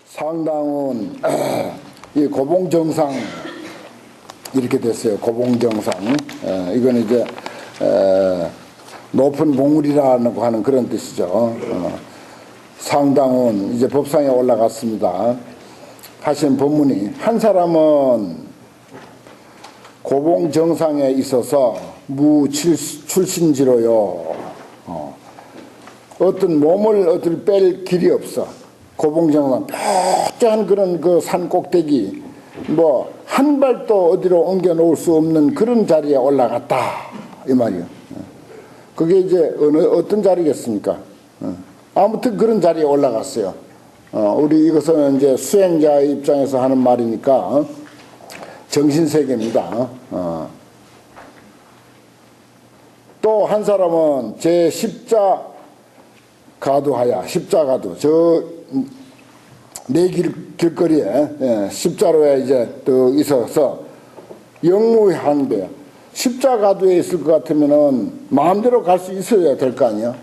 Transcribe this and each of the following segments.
상당은 이 고봉정상 이렇게 됐어요. 고봉정상. 이건 이제 높은 봉우리라고 하는 그런 뜻이죠. 상당은 이제 법상에 올라갔습니다. 하신 법문이 한 사람은 고봉정상에 있어서 무출신지로요. 어떤 몸을 어딜 뺄 길이 없어. 고봉정상 뾰족한 그런 그 산 꼭대기 뭐 한 발도 어디로 옮겨 놓을 수 없는 그런 자리에 올라갔다 이 말이요. 그게 이제 어떤 자리겠습니까? 아무튼 그런 자리에 올라갔어요. 우리 이것은 이제 수행자의 입장에서 하는 말이니까 정신세계입니다. 또 한 사람은 제 십자가도하야 십자가도 저 내 길거리에 십자로에 이제 또 있어서 영무향배 십자가도에 있을 것 같으면은 마음대로 갈 수 있어야 될 거 아니야.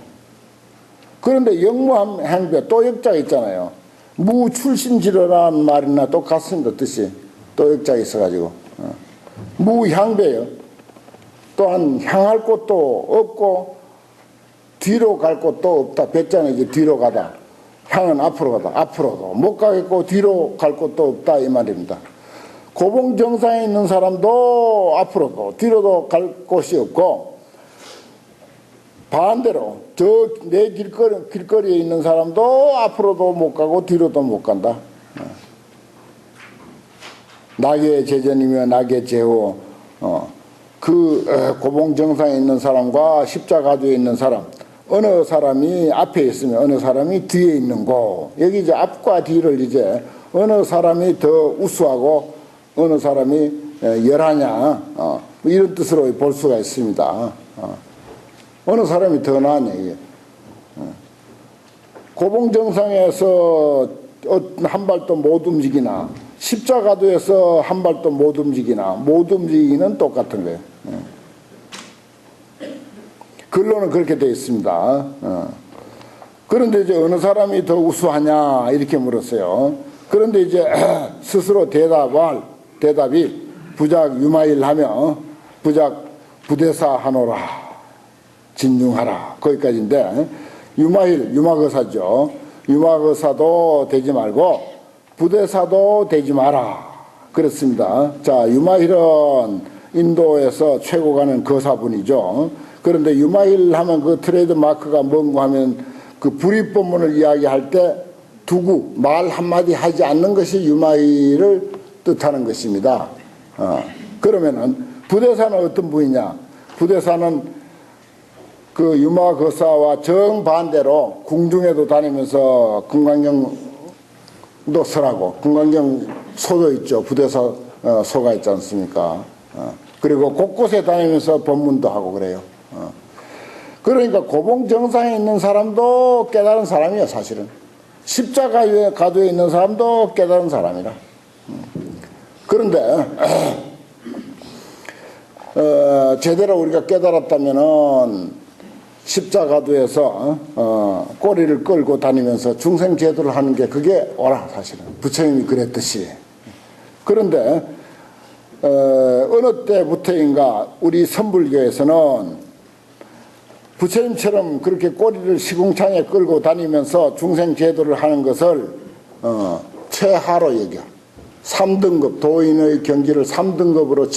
그런데 영무향배 또 역자가 있잖아요. 무출신지로라는 말이나 똑같습니다. 뜻이 또 역자가 있어가지고 무향배요. 또한 향할 곳도 없고 뒤로 갈 곳도 없다. 배자는 이제 뒤로 가다. 향은 앞으로 가다. 앞으로도 못 가겠고 뒤로 갈 곳도 없다 이 말입니다. 고봉정상에 있는 사람도 앞으로도 뒤로도 갈 곳이 없고 반대로 저 내 길거리에 있는 사람도 앞으로도 못 가고 뒤로도 못 간다. 낙의 제전이며 낙의 제호. 그 고봉정상에 있는 사람과 십자가도에 있는 사람 어느 사람이 앞에 있으면 어느 사람이 뒤에 있는 거 여기 이제 앞과 뒤를 이제 어느 사람이 더 우수하고 어느 사람이 열하냐 이런 뜻으로 볼 수가 있습니다. 어느 사람이 더 나으냐 이게. 고봉정상에서 한 발도 못 움직이나 십자가도에서 한 발도 못 움직이나 못 움직이기는 똑같은 거예요. 근로는 그렇게 되어 있습니다. 그런데 이제 어느 사람이 더 우수하냐 이렇게 물었어요. 그런데 이제 스스로 대답이 부작 유마일하며 부작 부대사 하노라 진중하라 거기까지인데 유마일 유마거사죠. 유마거사도 되지 말고 부대사도 되지 마라 그렇습니다. 자 유마일은 인도에서 최고 가는 거사분이죠. 그런데 유마일 하면 그 트레이드 마크가 뭔가 하면 그 불입법문을 이야기할 때 두고 말 한마디 하지 않는 것이 유마일을 뜻하는 것입니다. 그러면은 부대사는 어떤 분이냐? 부대사는 그 유마거사와 정반대로 궁중에도 다니면서 금강경도 설하고 금강경 소도 있죠. 부대사 소가 있지 않습니까? 그리고 곳곳에 다니면서 법문도 하고 그래요. 그러니까 고봉정상에 있는 사람도 깨달은 사람이야 사실은. 십자가도에 있는 사람도 깨달은 사람이라. 그런데 제대로 우리가 깨달았다면은 십자가도에서 꼬리를 끌고 다니면서 중생제도를 하는 게 그게 옳아 사실은. 부처님이 그랬듯이. 그런데 어느 때부터인가 우리 선불교에서는 부처님처럼 그렇게 꼬리를 시궁창에 끌고 다니면서 중생제도를 하는 것을 최하로 여겨. 3등급 도인의 경지를 3등급으로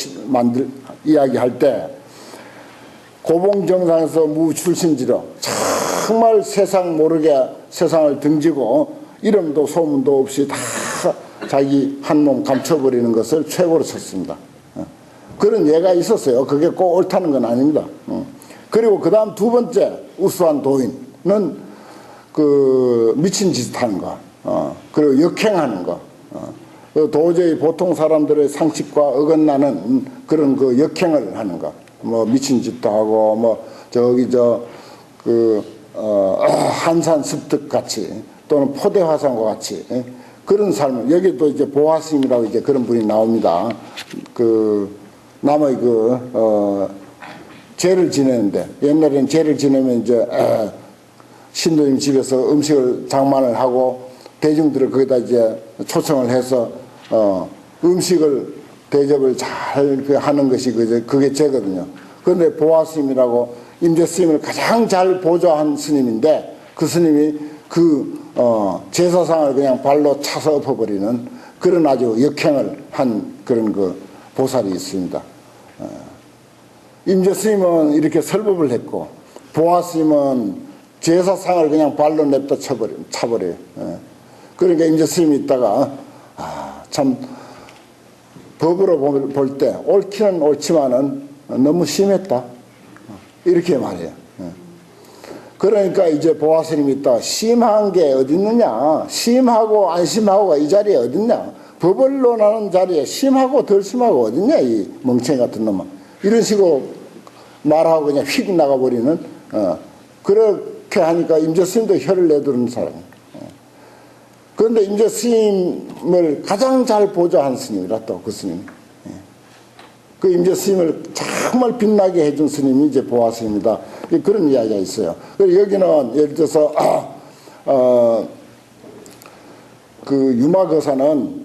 이야기할 때 고봉정상에서 무출신지로 정말 세상 모르게 세상을 등지고 이름도 소문도 없이 다 자기 한 몸 감춰버리는 것을 최고로 쳤습니다. 그런 예가 있었어요. 그게 꼭 옳다는 건 아닙니다. 그리고 그 다음 두 번째 우수한 도인은 그 미친 짓 하는 거, 그리고 역행하는 거, 도저히 보통 사람들의 상식과 어긋나는 그런 그 역행을 하는 거, 뭐 미친 짓도 하고 뭐 저기 한산 습득 같이 또는 포대화상과 같이 그런 삶을 여기도 이제 보화스님이라고 이제 그런 분이 나옵니다. 그 남의 제를 지내는데 옛날에는 제를 지내면 이제 신도님 집에서 음식을 장만을 하고 대중들을 거기다 이제 초청을 해서 음식을 대접을 잘 하는 것이 그게 죄거든요. 그런데 보아 스님이라고 임재 스님을 가장 잘 보좌한 스님인데 그 스님이 제사상을 그냥 발로 차서 엎어버리는 그런 아주 역행을 한 그런 그 보살이 있습니다. 임재 스님은 이렇게 설법을 했고 보아 스님은 제사상을 그냥 발로 냅다 차버려요. 그러니까 임재 스님이 있다가 참 법으로 볼 때 옳기는 옳지만은 너무 심했다 이렇게 말해요. 그러니까 이제 보아 스님이 있다. 심한 게 어디 있느냐? 심하고 안 심하고가 이 자리에 어디 있냐? 법을 논하는 자리에 심하고 덜 심하고 어디 있냐? 이 멍청이 같은 놈아. 이런 식으로 말하고 그냥 휙 나가버리는 그렇게 하니까 임재 스님도 혀를 내두르는 사람이에요. 그런데 임재 스님을 가장 잘 보좌한 스님이라 또 그 스님이. 그 임재 스님을 정말 빛나게 해준 스님이 이제 보아 스님이다. 그런 이야기가 있어요. 여기는 예를 들어서 그 유마거사는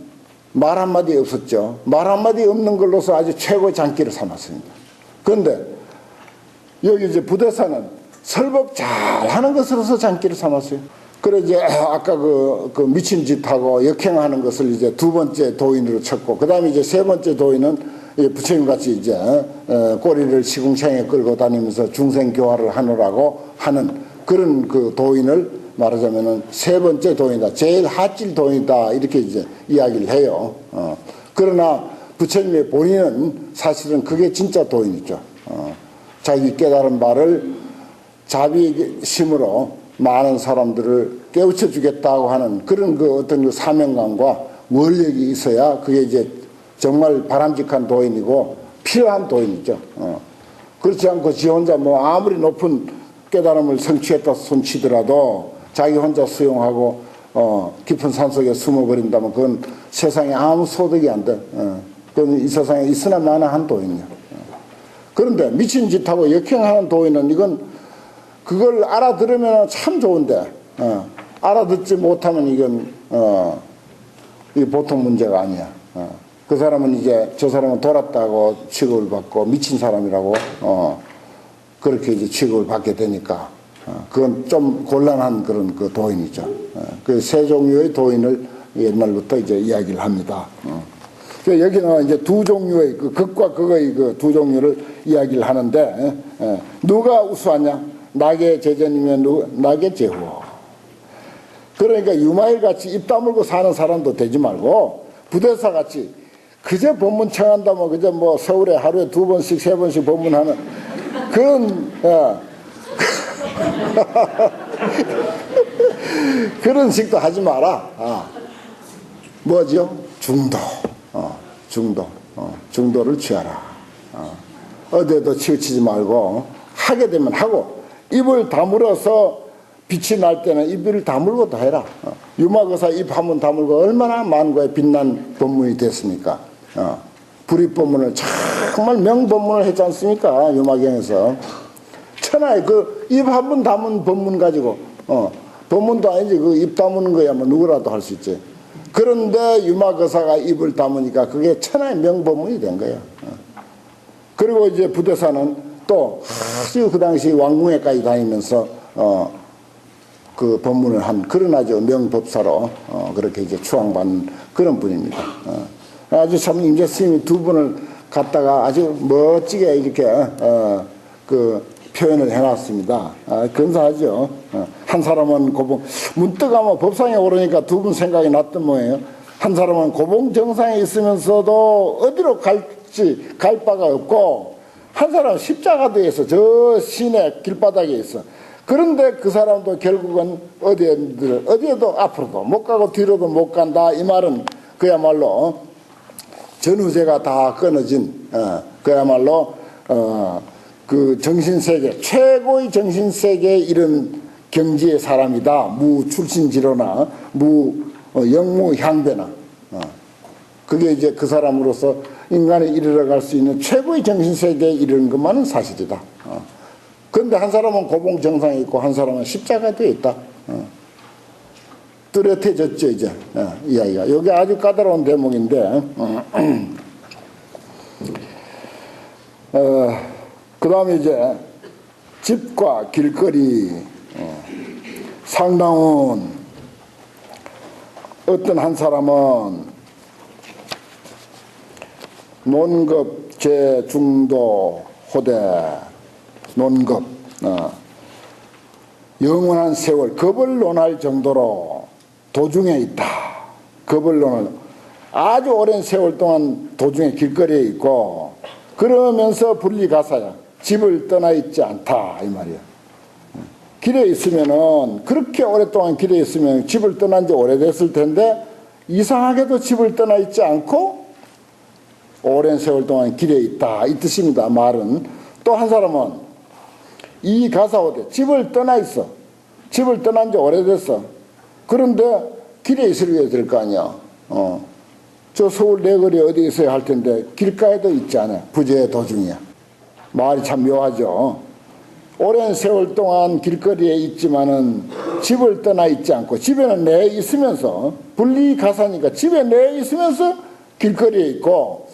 말 한마디 없었죠. 말 한마디 없는 걸로서 아주 최고의 장기를 삼았습니다. 그런데 여기 이제 부대사는 설법 잘하는 것으로서 장기를 삼았어요. 그래 이제 아까 그 미친 짓하고 역행하는 것을 이제 두 번째 도인으로 쳤고, 그 다음에 이제 세 번째 도인은 부처님 같이 이제 꼬리를 시궁창에 끌고 다니면서 중생 교화를 하느라고 하는 그런 그 도인을 말하자면은 세 번째 도인이다, 제일 하질 도인이다 이렇게 이제 이야기를 해요. 그러나 부처님의 본인은 사실은 그게 진짜 도인이죠. 자기 깨달은 바를 자비심으로 많은 사람들을 깨우쳐 주겠다고 하는 그런 그 어떤 그 사명감과 원력이 있어야 그게 이제 정말 바람직한 도인이고 필요한 도인이죠. 그렇지 않고 지 혼자 뭐 아무리 높은 깨달음을 성취했다 손치더라도 자기 혼자 수용하고 깊은 산속에 숨어버린다면 그건 세상에 아무 소득이 안 돼. 그건 이 세상에 있으나 마나 한 도인이야. 그런데 미친 짓하고 역행하는 도인은 이건 그걸 알아들으면 참 좋은데 알아듣지 못하면 이건 이게 보통 문제가 아니야. 그 사람은 이제 저 사람은 돌았다고 취급을 받고 미친 사람이라고 그렇게 이제 취급을 받게 되니까 그건 좀 곤란한 그런 그 도인이죠. 그 세 종류의 도인을 옛날부터 이제 이야기를 합니다. 여기는 이제 두 종류의 그 극과 극의 그 두 종류를 이야기를 하는데 누가 우수하냐? 낙의 제전이면 낙의 제후. 그러니까 유마일 같이 입 다물고 사는 사람도 되지 말고 부대사 같이 그저 법문 청한다면 그저 뭐 서울에 하루에 2번씩 3번씩 법문하는 그런 그런 식도 하지 마라. 뭐죠? 중도를 취하라. 어디에도 치우치지 말고 하게 되면 하고 입을 다물어서 빛이 날 때는 입을 다물고 다 해라. 유마거사 입 한번 다물고 얼마나 만고에 빛난 법문이 됐습니까? 불입법문을 정말 명법문을 했지 않습니까? 유마경에서 천하에 그 입 한 번 담은 법문 가지고 법문도 아니지 그 입 다무는 거야 뭐 누구라도 할 수 있지. 그런데 유마거사가 입을 다무니까 그게 천하의 명법문이 된 거야. 그리고 이제 부대사는 또 아주 그 당시 왕궁에까지 다니면서 그 법문을 한 그런 아주 명법사로 그렇게 이제 추앙받는 그런 분입니다. 아주 참 임재 스님이 두 분을 갖다가 아주 멋지게 이렇게 그 표현을 해놨습니다. 근사하죠. 한 사람은 고봉 문득 아마 법상에 오르니까 두 분 생각이 났던 모양이에요. 한 사람은 고봉 정상에 있으면서도 어디로 갈지 갈 바가 없고, 한 사람은 십자가도에서 저 시내 길바닥에 있어. 그런데 그 사람도 결국은 어디에도 앞으로도 못 가고 뒤로도 못 간다. 이 말은 그야말로 전후제가 다 끊어진 그야말로 그 정신세계 최고의 정신세계에 이른 경지의 사람이다. 무 출신지로나 무 영무향배나 그게 이제 그 사람으로서 인간이 이르러갈 수 있는 최고의 정신세계에 이르는 것만은 사실이다. 그런데 한 사람은 고봉 정상에 있고 한 사람은 십자가에 있다. 뚜렷해졌죠, 이제. 이야기가. 이게 아주 까다로운 대목인데, 그 다음에 이제 집과 길거리, 상당은 어떤 한 사람은 논급, 제중도, 호대, 논급, 영원한 세월, 급을 논할 정도로 도중에 있다. 급을 논할, 아주 오랜 세월 동안 도중에 길거리에 있고, 그러면서 분리가사야. 집을 떠나 있지 않다. 이 말이야. 길에 있으면은, 그렇게 오랫동안 길에 있으면 집을 떠난 지 오래됐을 텐데, 이상하게도 집을 떠나 있지 않고, 오랜 세월 동안 길에 있다. 이 뜻입니다. 말은. 또 한 사람은, 이 가사오대, 집을 떠나 있어. 집을 떠난 지 오래됐어. 그런데 길에 있어야 될 거 아니야. 저 서울 내거리 어디 있어야 할 텐데 길가에도 있지 않아. 부재의 도중이야. 말이 참 묘하죠. 오랜 세월 동안 길거리에 있지만은 집을 떠나 있지 않고 집에는 내 있으면서 분리가사니까 집에 내 있으면서 길거리에 있고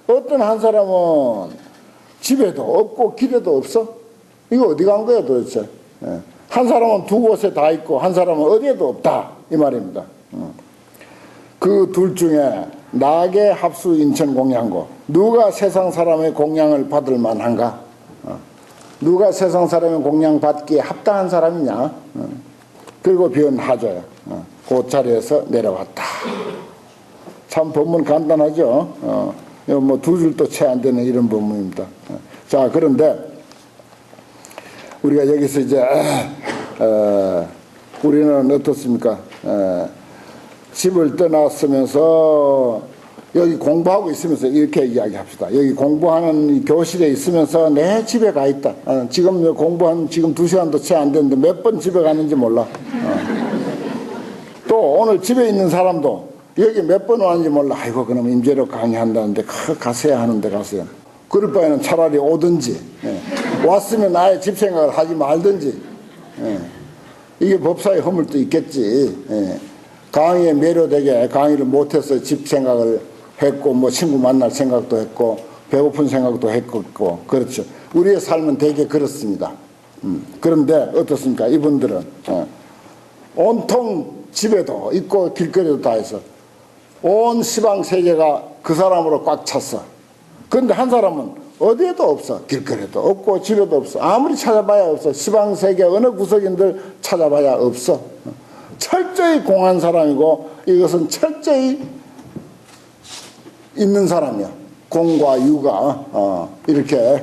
어떤 한 사람은 집에도 없고 길에도 없어. 이거 어디 간 거야 도대체. 한 사람은 두 곳에 다 있고 한 사람은 어디에도 없다 이 말입니다. 그 둘 중에 낙의 합수 인천 공양고 누가 세상 사람의 공양을 받을 만한가? 누가 세상 사람의 공양 받기에 합당한 사람이냐? 그리고 변하조야. 그 자리에서 내려왔다. 참 본문 간단하죠. 뭐 두 줄도 채 안 되는 이런 본문입니다. 자, 그런데 우리가 여기서 이제 우리는 어떻습니까? 집을 떠났으면서 여기 공부하고 있으면서 이렇게 이야기합시다. 여기 공부하는 교실에 있으면서 내 집에 가 있다. 지금 공부한 지금 2시간도 채 안 됐는데 몇 번 집에 가는지 몰라. 또 오늘 집에 있는 사람도 여기 몇 번 왔는지 몰라. 아이고 그럼 임재로 강의한다는데 가세요 하는데 가세요. 그럴 바에는 차라리 오든지 왔으면 아예 집 생각을 하지 말든지 이게 법사의 허물도 있겠지. 강의에 매료되게 강의를 못해서 집 생각을 했고 뭐 친구 만날 생각도 했고 배고픈 생각도 했고 그렇죠. 우리의 삶은 되게 그렇습니다. 그런데 어떻습니까? 이분들은 온통 집에도 있고 길거리도 다 있어. 온 시방 세계가 그 사람으로 꽉 찼어. 그런데 한 사람은 어디에도 없어. 길거리에도 없고 집에도 없어. 아무리 찾아봐야 없어. 시방 세계 어느 구석인들 찾아봐야 없어. 철저히 공한 사람이고 이것은 철저히 있는 사람이야. 공과 유가 이렇게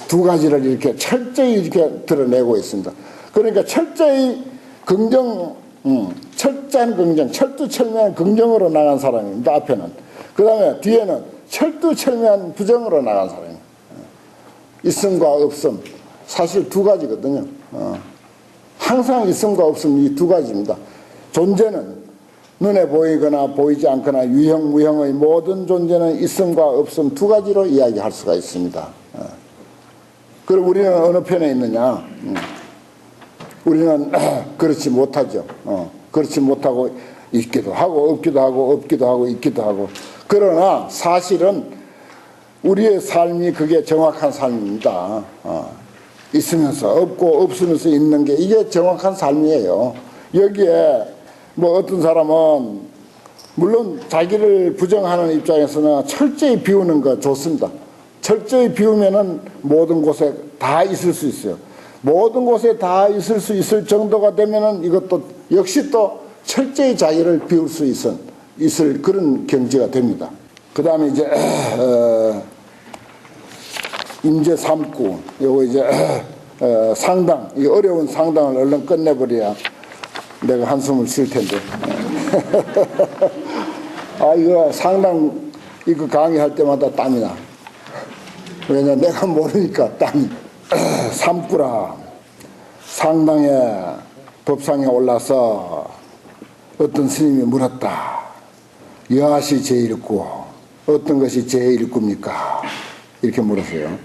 두 가지를 이렇게 철저히 이렇게 드러내고 있습니다. 그러니까 철저히 긍정, 철저한 긍정, 철두철미한 긍정으로 나간 사람입니다. 앞에는. 그 다음에 뒤에는 철두철미한 부정으로 나간 사람입니다. 있음과 없음 사실 두 가지거든요. 항상 있음과 없음 이 두 가지입니다. 존재는 눈에 보이거나 보이지 않거나 유형 무형의 모든 존재는 있음과 없음 두 가지로 이야기할 수가 있습니다. 그럼 우리는 어느 편에 있느냐? 우리는 그렇지 못하죠. 그렇지 못하고 있기도 하고 없기도 하고 없기도 하고 있기도 하고. 그러나 사실은 우리의 삶이 그게 정확한 삶입니다. 있으면서 없고 없으면서 있는 게 이게 정확한 삶이에요. 여기에 뭐 어떤 사람은 물론 자기를 부정하는 입장에서는 철저히 비우는 거 좋습니다. 철저히 비우면은 모든 곳에 다 있을 수 있어요. 모든 곳에 다 있을 수 있을 정도가 되면은 이것도 역시 또 철저히 자기를 비울 수 있을 그런 경지가 됩니다. 그 다음에 이제 임재 3구 요거 이제 상당 이 어려운 상당을 얼른 끝내버려야 내가 한숨을 쉴 텐데. 아 이거 상당 이거 강의할 때마다 땀이 나. 왜냐 내가 모르니까 땀이. 3구라 상당에 법상에 올라서 어떤 스님이 물었다. 여하시 제1구 어떤 것이 제1구입니까? 이렇게 물었어요.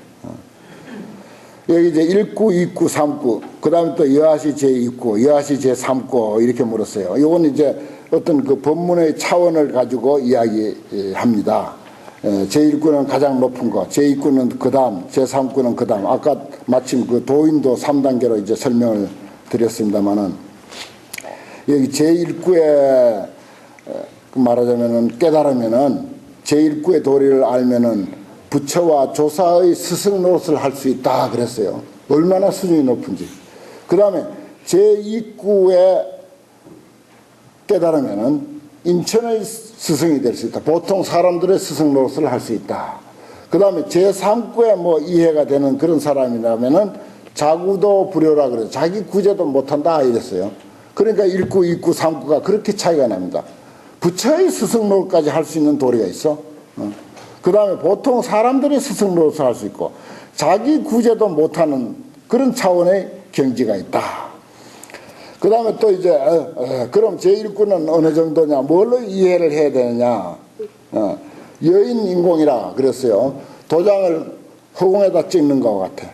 여기 이제 1구, 2구, 3구, 그 다음에 또 여하시 제2구, 여하시 제3구 이렇게 물었어요. 이건 이제 어떤 그 법문의 차원을 가지고 이야기합니다. 제1구는 가장 높은 거, 제2구는 그 다음, 제3구는 그 다음. 아까 마침 그 도인도 3단계로 이제 설명을 드렸습니다만은 여기 제1구에 말하자면은 깨달으면은 제1구의 도리를 알면은 부처와 조사의 스승 노릇을 할 수 있다 그랬어요. 얼마나 수준이 높은지. 그 다음에 제2구에 깨달으면은 인천의 스승이 될 수 있다. 보통 사람들의 스승 노릇을 할 수 있다. 그 다음에 제3구에 뭐 이해가 되는 그런 사람이라면은 자구도 불효라 그래요. 자기 구제도 못한다 이랬어요. 그러니까 1구, 2구, 3구가 그렇게 차이가 납니다. 부처의 스승 노릇까지 할 수 있는 도리가 있어. 그 다음에 보통 사람들의 스승 노릇을 할 수 있고 자기 구제도 못하는 그런 차원의 경지가 있다. 그 다음에 또 이제 그럼 제1구는 어느 정도냐, 뭘로 이해를 해야 되느냐. 여인 인공이라 그랬어요. 도장을 허공에다 찍는 것 같아.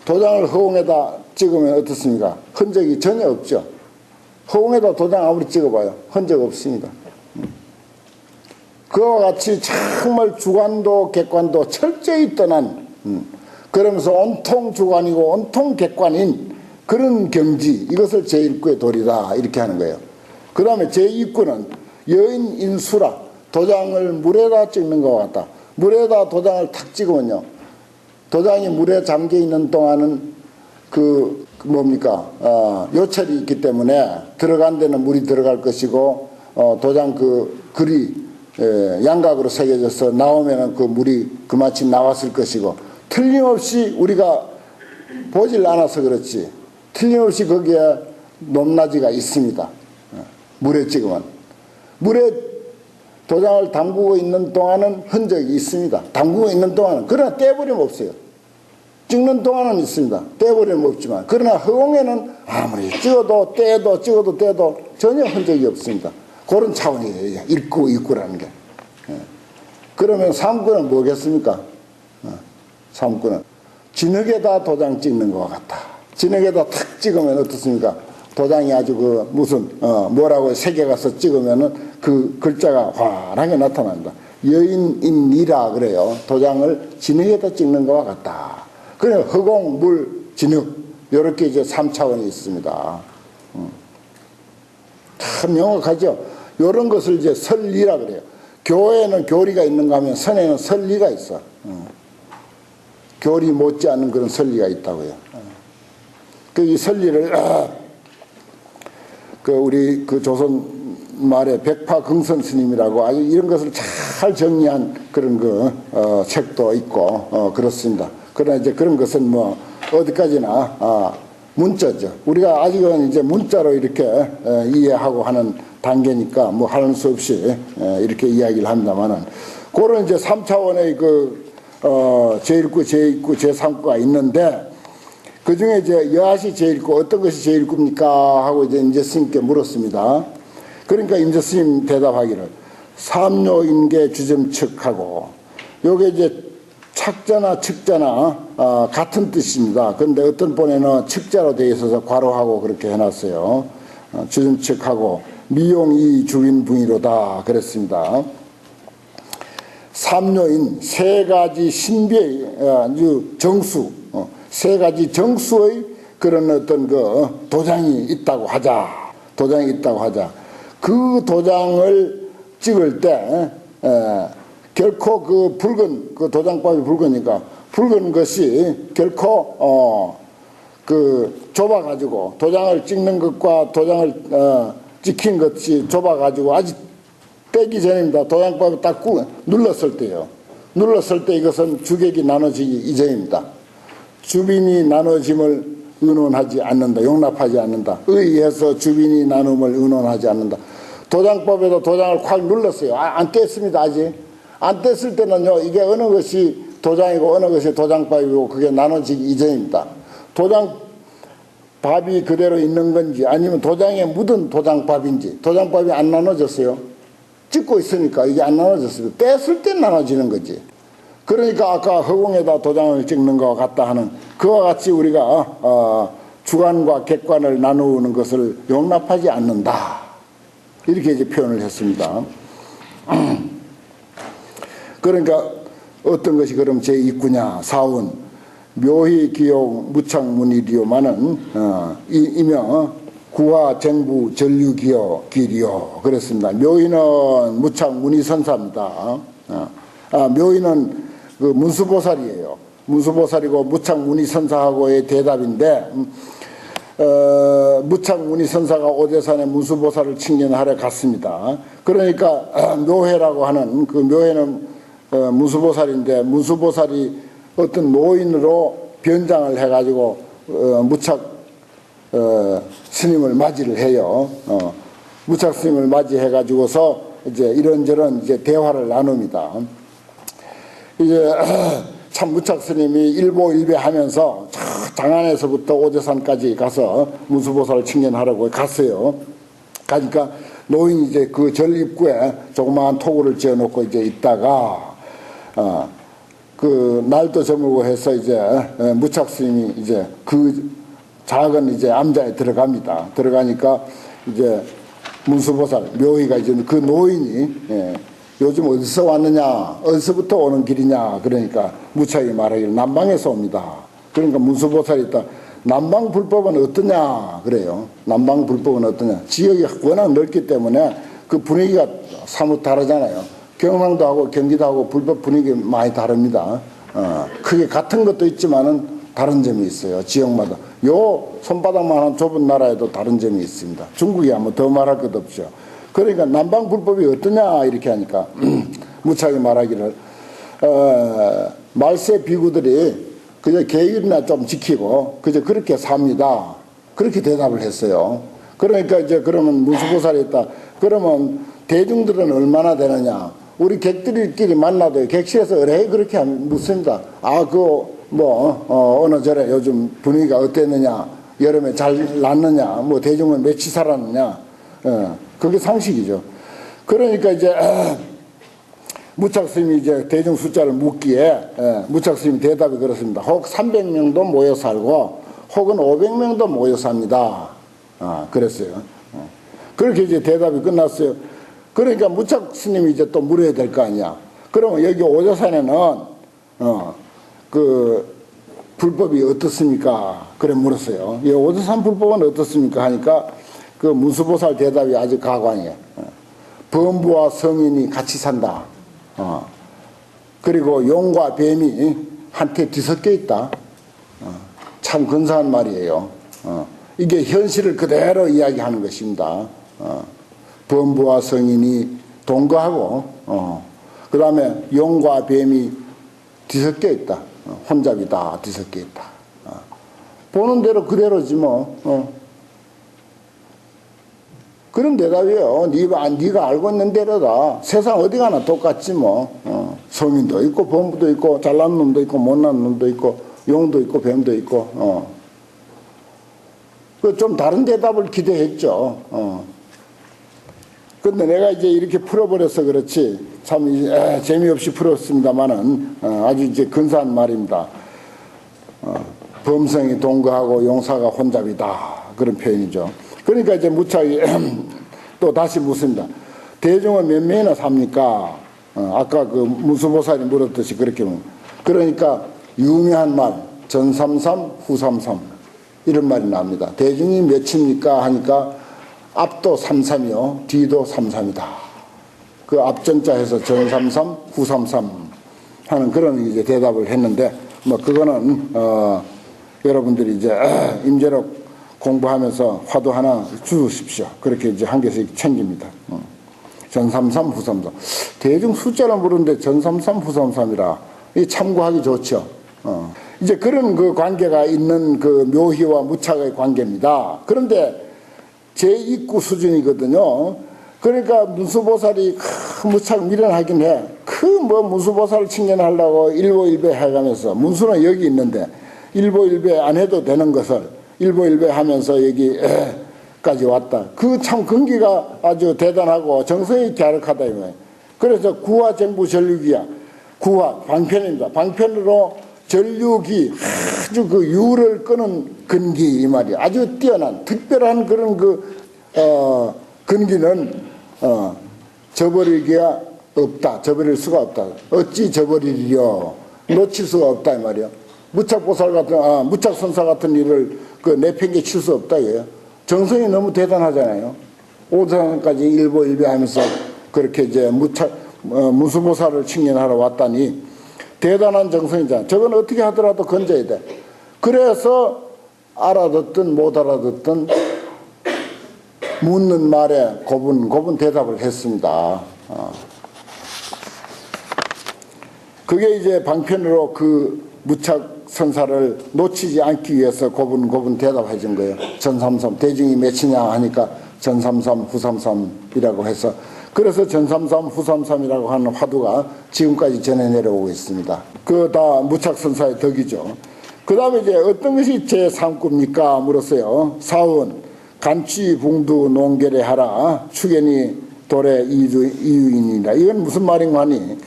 도장을 허공에다 찍으면 어떻습니까? 흔적이 전혀 없죠. 허공에다 도장 아무리 찍어봐요. 흔적 없습니다. 그와 같이 정말 주관도 객관도 철저히 떠난 그러면서 온통 주관이고 온통 객관인 그런 경지, 이것을 제1구의 도리다 이렇게 하는 거예요. 그 다음에 제2구는 여인 인수라, 도장을 물에다 찍는 것 같다. 물에다 도장을 탁 찍으면요, 도장이 물에 잠겨 있는 동안은 그 뭡니까 요철이 있기 때문에 들어간 데는 물이 들어갈 것이고 도장 그 글이 양각으로 새겨져서 나오면은 그 물이 그마치 나왔을 것이고, 틀림없이 우리가 보질 않아서 그렇지 틀림없이 거기에 높낮이가 있습니다. 물에 찍으면 물에 도장을 담그고 있는 동안은 흔적이 있습니다. 담그고 있는 동안은. 그러나 떼버리면 없어요. 찍는 동안은 있습니다. 떼버리면 없지만, 그러나 허공에는 아무리 찍어도 떼도 찍어도 떼도 전혀 흔적이 없습니다. 그런 차원이에요. 1구, 2구라는 게. 그러면 3구는 뭐겠습니까? 3구는 진흙에다 도장 찍는 것 같다. 진흙에다 탁 찍으면 어떻습니까? 도장이 아주 그 무슨 뭐라고 새겨가서 찍으면은 그 글자가 환하게 나타난다. 여인인이라 그래요. 도장을 진흙에다 찍는 것과 같다. 그래 허공, 물, 진흙 이렇게 이제 3차원이 있습니다. 참 명확하죠. 이런 것을 이제 설리라 그래요. 교에는 교리가 있는가 하면 선에는 설리가 있어. 교리 못지않은 그런 설리가 있다고요. 그 이 설리를 그 우리 그 조선 말에 백파긍선 스님이라고 아주 이런 것을 잘 정리한 그런 그 책도 있고 그렇습니다. 그러나 이제 그런 것은 뭐 어디까지나 문자죠. 우리가 아직은 이제 문자로 이렇게 이해하고 하는 단계니까 뭐 하는 수 없이 이렇게 이야기를 합니다만은, 그런 이제 3차원의 그 제1구, 제2구, 제3구가 있는데, 그 중에 이제 여하시 제1구, 어떤 것이 제1구입니까? 하고 이제 임재 스님께 물었습니다. 그러니까 임재 스님 대답하기를 삼요인계 주점측하고, 요게 이제 착자나 측자나 같은 뜻입니다. 그런데 어떤 본에는 측자로 되어 있어서 괄호하고 그렇게 해놨어요. 주점측하고 미용이 주인붕이로다 그랬습니다. 삼요인 세 가지 신비의 정수, 세 가지 정수의 그런 어떤 그 도장이 있다고 하자. 도장이 있다고 하자. 그 도장을 찍을 때 결코 그 붉은 그 도장밥이 붉으니까 붉은 것이 결코 그 좁아가지고 도장을 찍는 것과 도장을 찍힌 것이 좁아가지고 아직 떼기 전입니다. 도장밥을 딱 눌렀을 때요. 눌렀을 때 이것은 주객이 나눠지기 이전입니다. 주빈이 나눠짐을 의논하지 않는다. 용납하지 않는다. 의해서 주빈이 나눔을 의논하지 않는다. 도장법에도 도장을 확 눌렀어요. 안 뗐습니다. 아직. 안 뗐을 때는요, 이게 어느 것이 도장이고 어느 것이 도장밥이고 그게 나눠지기 이전입니다. 도장밥이 그대로 있는 건지 아니면 도장에 묻은 도장밥인지, 도장밥이 안 나눠졌어요. 찍고 있으니까 이게 안 나눠졌어요. 뗐을 때 나눠지는 거지. 그러니까 아까 허공에다 도장을 찍는 것 같다 하는 그와 같이 우리가 주관과 객관을 나누는 것을 용납하지 않는다. 이렇게 이제 표현을 했습니다. 그러니까 어떤 것이 그럼 제2구냐? 사운 묘희 기용 무창문이리요마는 이며 구화 쟁부 전류기요 기리요 그랬습니다. 묘희는 무창문이선사입니다. 묘희는 그 문수보살이에요. 문수보살이고 무창문이선사하고의 대답인데 무창문이선사가 오대산에 문수보살을 칭견하러 갔습니다. 그러니까 묘회라고 하는 그 묘회는 문수보살인데 문수보살이 어떤 노인으로 변장을 해가지고 무착 스님을 맞이를 해요. 무착 스님을 맞이해가지고서 이제 이런저런 이제 대화를 나눕니다. 이제 참 무착 스님이 일보일배하면서 장안에서부터 오대산까지 가서 문수보살을 칭견하려고 갔어요. 가니까 노인이 이제 그 절 입구에 조그마한 토구를 지어놓고 이제 있다가 그 날도 저물고 해서 이제 무착 스님이 이제 그 작은 이제 암자에 들어갑니다. 들어가니까 이제 문수보살 묘희가 이제 그 노인이 요즘 어디서 왔느냐, 어디서부터 오는 길이냐, 그러니까 무착이 말하기를 남방에서 옵니다. 그러니까 문수보살이 있다. 남방 불법은 어떠냐, 그래요. 남방 불법은 어떠냐. 지역이 워낙 넓기 때문에 그 분위기가 사뭇 다르잖아요. 경상도 하고 경기도 하고 불법 분위기 많이 다릅니다. 크게 같은 것도 있지만은 다른 점이 있어요. 지역마다. 요 손바닥만한 좁은 나라에도 다른 점이 있습니다. 중국이야 뭐 더 말할 것도 없죠. 그러니까 남방 불법이 어떠냐 이렇게 하니까 무착이 말하기를 말세 비구들이 그저 계율이나 좀 지키고 그저 그렇게 삽니다. 그렇게 대답을 했어요. 그러니까 이제 그러면 문수보살이 있다. 그러면 대중들은 얼마나 되느냐? 우리 객들끼리 만나도 객실에서 의뢰 그렇게 묻습니다. 어느 절에 요즘 분위기가 어땠느냐? 여름에 잘 났느냐? 뭐 대중은 며칠 살았느냐? 그게 상식이죠. 그러니까 이제 무착 스님이 이제 대중 숫자를 묻기에 무착 스님 대답이 그렇습니다. 혹 300명도 모여 살고 혹은 500명도 모여 삽니다. 그랬어요. 그렇게 이제 대답이 끝났어요. 그러니까 무착 스님이 이제 또 물어야 될 거 아니야. 그러면 여기 오대산에는 그 불법이 어떻습니까? 그래 물었어요. 이 오대산 불법은 어떻습니까? 하니까 그 문수보살 대답이 아주 가관이에요. 범부와 성인이 같이 산다. 그리고 용과 뱀이 한테 뒤섞여 있다. 참 근사한 말이에요. 이게 현실을 그대로 이야기하는 것입니다. 범부와 성인이 동거하고 그 다음에 용과 뱀이 뒤섞여 있다. 혼잡이다 뒤섞여 있다. 보는 대로 그대로지 뭐. 그런 대답이에요. 네가 알고 있는 대로다. 세상 어디 가나 똑같지 뭐. 성인도 있고 범부도 있고 잘난 놈도 있고 못난 놈도 있고 용도 있고 뱀도 있고. 그 좀 다른 대답을 기대했죠. 근데 내가 이제 이렇게 풀어버려서 그렇지 참 재미없이 풀었습니다만은 아주 이제 근사한 말입니다. 범성이 동거하고 용사가 혼잡이다. 그런 표현이죠. 그러니까 이제 무착이 또 다시 묻습니다. 대중은 몇 명이나 삽니까? 아까 그 문수보살이 물었듯이 그렇게 그러니까 유명한 말 전삼삼 후삼삼 이런 말이 납니다. 대중이 몇입니까? 하니까 앞도 삼삼이요 뒤도 삼삼이다. 그 앞전자 해서 전삼삼 후삼삼 하는 그런 이제 대답을 했는데 뭐 그거는 여러분들이 이제 임재록 공부하면서 화두 하나 주십시오. 그렇게 이제 한 개씩 챙깁니다. 전삼삼 후삼삼. 대중 숫자를 모르는데 전삼삼 후삼삼이라 이 참고하기 좋죠. 이제 그런 그 관계가 있는 그 묘희와 무착의 관계입니다. 그런데 제2구 수준이거든요. 그러니까 문수보살이 무착 미련하긴 해. 뭐 문수보살을 칭찬하려고 일보일배 해가면서 문수는 여기 있는데 일보일배 안 해도 되는 것을 일보일배 하면서 여기까지 왔다. 그 참 근기가 아주 대단하고 정성이 갸륵하다 이거예요. 그래서 구화쟁부 전류기야. 구화, 방편입니다. 방편으로 전류기, 아주 그 유를 끄는 근기, 이 말이야. 아주 뛰어난, 특별한 그런 근기는, 저버리기가 없다. 저버릴 수가 없다. 어찌 저버리리요? 놓칠 수가 없다, 이 말이야. 무착선사 같은 일을 내팽개칠 수 없다, 이거예요. 정성이 너무 대단하잖아요. 오장까지 일보 하면서 그렇게 이제 무수보살을 칭연하러 왔다니 대단한 정성이잖아. 저건 어떻게 하더라도 건져야 돼. 그래서 알아듣든 못 알아듣든 묻는 말에 고분 대답을 했습니다. 그게 이제 방편으로 그 무착선사를 놓치지 않기 위해서 고분 대답해 준 거예요. 전삼삼, 대중이 몇이냐 하니까 전삼삼, 후삼삼이라고 해서, 그래서 전삼삼, 후삼삼이라고 하는 화두가 지금까지 전해 내려오고 있습니다. 그 다 무착선사의 덕이죠. 그 다음에 이제 어떤 것이 제3구입니까? 물었어요. 사원, 간취, 붕두, 농계래 하라, 축연이 도래 이유인이라. 이건 무슨 말인가 하니,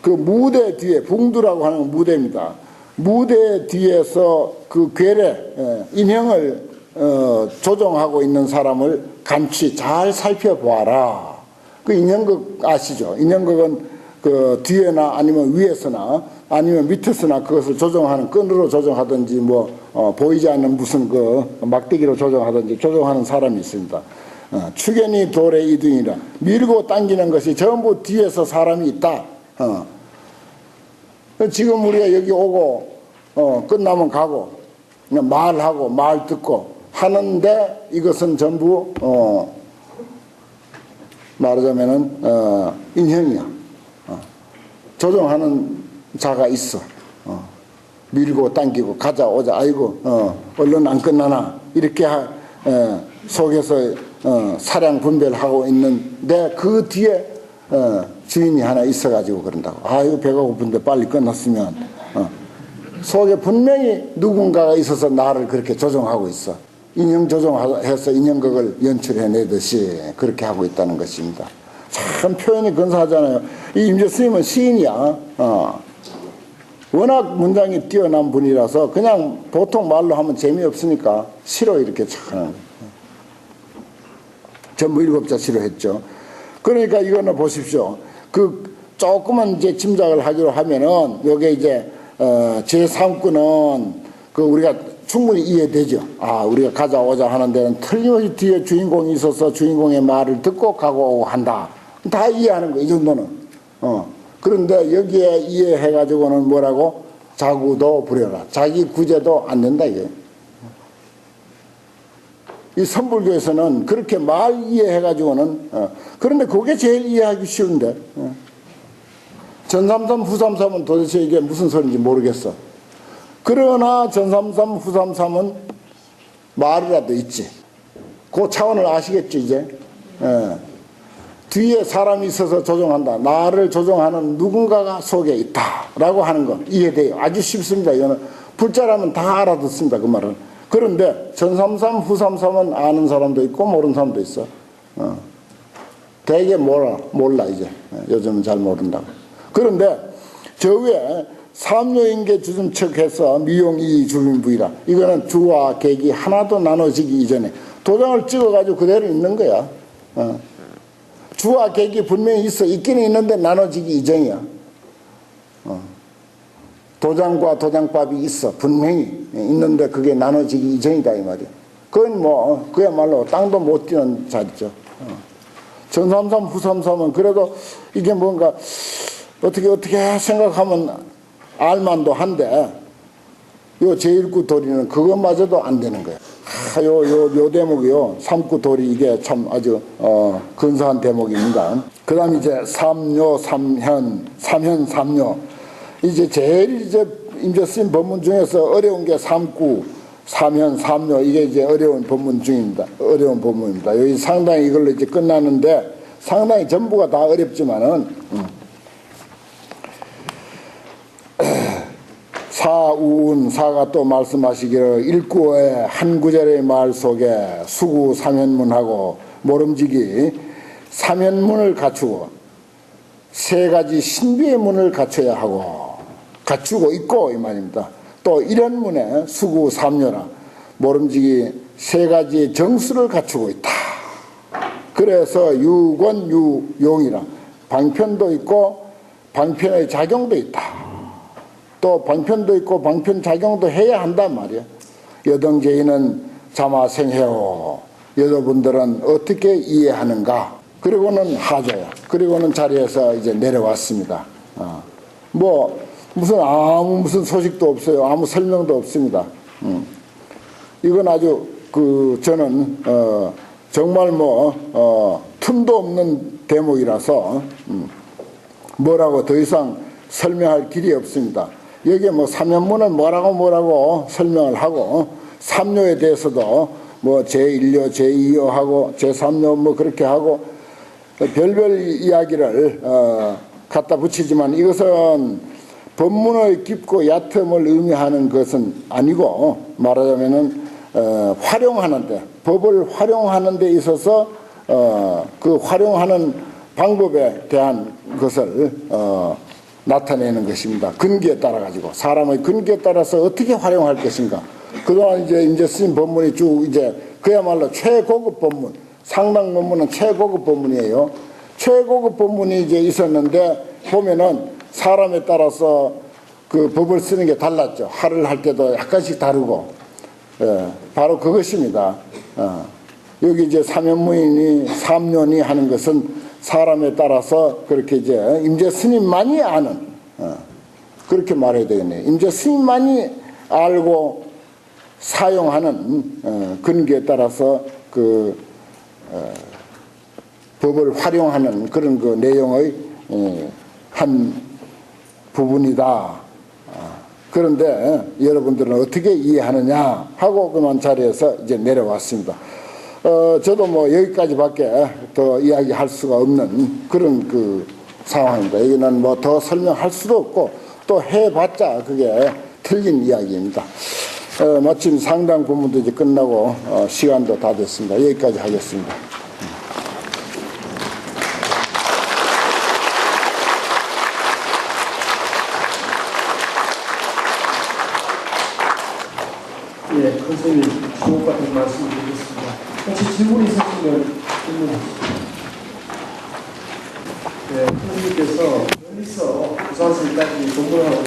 그 무대 뒤에, 붕두라고 하는 무대입니다. 무대 뒤에서 그 괴뢰, 인형을 조종하고 있는 사람을 간취 잘 살펴보아라. 그 인형극 아시죠? 인형극은 그 뒤에나 아니면 위에서나 아니면 밑에서나 그것을 조종하는, 끈으로 조종하든지 뭐 보이지 않는 무슨 그 막대기로 조종하든지 조종하는 사람이 있습니다. 축연이 돌의 이등이라. 밀고 당기는 것이 전부 뒤에서 사람이 있다. 지금 우리가 여기 오고 끝나면 가고 그냥 말하고 말 듣고 하는데, 이것은 전부 말하자면은 인형이야. 조종하는 자가 있어. 밀고 당기고 가자 오자, 아이고 얼른 안 끝나나, 이렇게 속에서 사량 분별하고 있는데 그 뒤에 주인이 하나 있어가지고 그런다고. 아이고 배가 고픈데 빨리 끝났으면. 속에 분명히 누군가가 있어서 나를 그렇게 조종하고 있어. 인형 조종해서 인형극을 연출해내듯이 그렇게 하고 있다는 것입니다. 참 표현이 근사하잖아요. 이 임재 스님은 시인이야. 워낙 문장이 뛰어난 분이라서 그냥 보통 말로 하면 재미없으니까 시로 이렇게 참 전부 7자 시로 했죠. 그러니까 이거는 보십시오. 그 조금만 이제 짐작을 하기로 하면은 요게 이제 제3구는 그 우리가 충분히 이해되죠. 우리가 가자 오자 하는 데는 틀림없이 뒤에 주인공이 있어서 주인공의 말을 듣고 가고 오고 한다. 다 이해하는 거, 이 정도는. 그런데 여기에 이해해가지고는 뭐라고? 자구도 부려라. 자기 구제도 안 된다, 이게. 이 선불교에서는 그렇게 말 이해해가지고는, 그런데 그게 제일 이해하기 쉬운데. 전삼삼, 후삼삼은 도대체 이게 무슨 소리인지 모르겠어. 그러나 전삼삼, 후삼삼은 말이라도 있지. 그 차원을 아시겠죠, 이제? 뒤에 사람이 있어서 조종한다. 나를 조종하는 누군가가 속에 있다. 라고 하는 거 이해돼요. 아주 쉽습니다. 이거는 불자라면 다 알아듣습니다. 그 말은. 그런데 전삼삼, 후삼삼은 아는 사람도 있고 모르는 사람도 있어. 되게 몰라 이제. 요즘은 잘 모른다고. 그런데 저 위에 삼요인계 주둔척해서 미용이 주민부이라. 이거는 주와 객이 하나도 나눠지기 이전에 도장을 찍어가지고 그대로 있는 거야. 주와 객이 분명히 있어. 있기는 있는데 나눠지기 이전이야. 도장과 도장밥이 있어. 분명히 있는데 그게 나눠지기 이전이다 이 말이야. 그건 뭐 그야말로 땅도 못 뛰는 자리죠. 전삼삼 후삼삼은 그래도 이게 뭔가 어떻게 생각하면 알만도 한데 요 제1구 도리는 그것마저도 안 되는 거야. 요 대목이요. 3구 도리 이게 참 아주 근사한 대목입니다. 그 다음 이제 삼요, 삼요. 이제 제일 이제 임재 스님 법문 중에서 어려운 게 3구, 삼요. 이게 이제 어려운 법문 중입니다. 어려운 법문입니다. 여기 상당히 이걸로 이제 끝나는데 상당히 전부가 다 어렵지만은 사우운 사가 또 말씀하시기를 일구의 한 구절의 말 속에 수구 삼현문하고 모름지기 삼현문을 갖추고 세 가지 신비의 문을 갖춰야 하고 갖추고 있고 이 말입니다. 또 이런 문에 수구 삼요나 모름지기 세 가지의 정수를 갖추고 있다. 그래서 유권 유용이라 방편도 있고 방편의 작용도 있다. 또 방편도 있고 방편 작용도 해야 한단 말이야. 여등제인은 자마생해오. 여러분들은 어떻게 이해하는가? 그리고는 하자야. 그리고는 자리에서 이제 내려왔습니다. 무슨 소식도 없어요. 아무 설명도 없습니다. 이건 아주 저는 정말 틈도 없는 대목이라서 뭐라고 더 이상 설명할 길이 없습니다. 여기에 삼연문은 뭐라고 설명을 하고 삼요에 대해서도 제1요, 제2요 하고 제3요 그렇게 하고 별별 이야기를 갖다 붙이지만 이것은 법문의 깊고 얕음을 의미하는 것은 아니고 말하자면은 활용하는데 법을 활용하는 데 있어서 그 활용하는 방법에 대한 것을 나타내는 것입니다. 근기에 따라 가지고 사람의 근기에 따라서 어떻게 활용할 것인가. 그동안 이제 스님 법문이 쭉 이제 그야말로 최고급 법문, 상당 법문은 최고급 법문이에요. 최고급 법문이 이제 있었는데 보면은 사람에 따라서 그 법을 쓰는 게 달랐죠. 할을 할 때도 약간씩 다르고, 바로 그것입니다. 여기 이제 삼연무인이 삼년이 하는 것은 사람에 따라서 그렇게 이제 임재 스님만이 아는, 그렇게 말해야 되겠네요. 임재 스님만이 알고 사용하는 근기에 따라서 법을 활용하는 그런 그 내용의 한 부분이다. 그런데 여러분들은 어떻게 이해하느냐 하고 그만 자리에서 이제 내려왔습니다. 저도 여기까지밖에 더 이야기할 수가 없는 그런 그 상황입니다. 여기는 더 설명할 수도 없고 또 해봤자 그게 틀린 이야기입니다. 마침 상당 부분도 이제 끝나고 시간도 다 됐습니다. 여기까지 하겠습니다. 예, 선생님 주옥 같은 말씀을 드리겠습니다. 혹시 질문이 있으시면 질문하시죠. 네, 선생님께서 멀리서 부산시까지 공부를 하고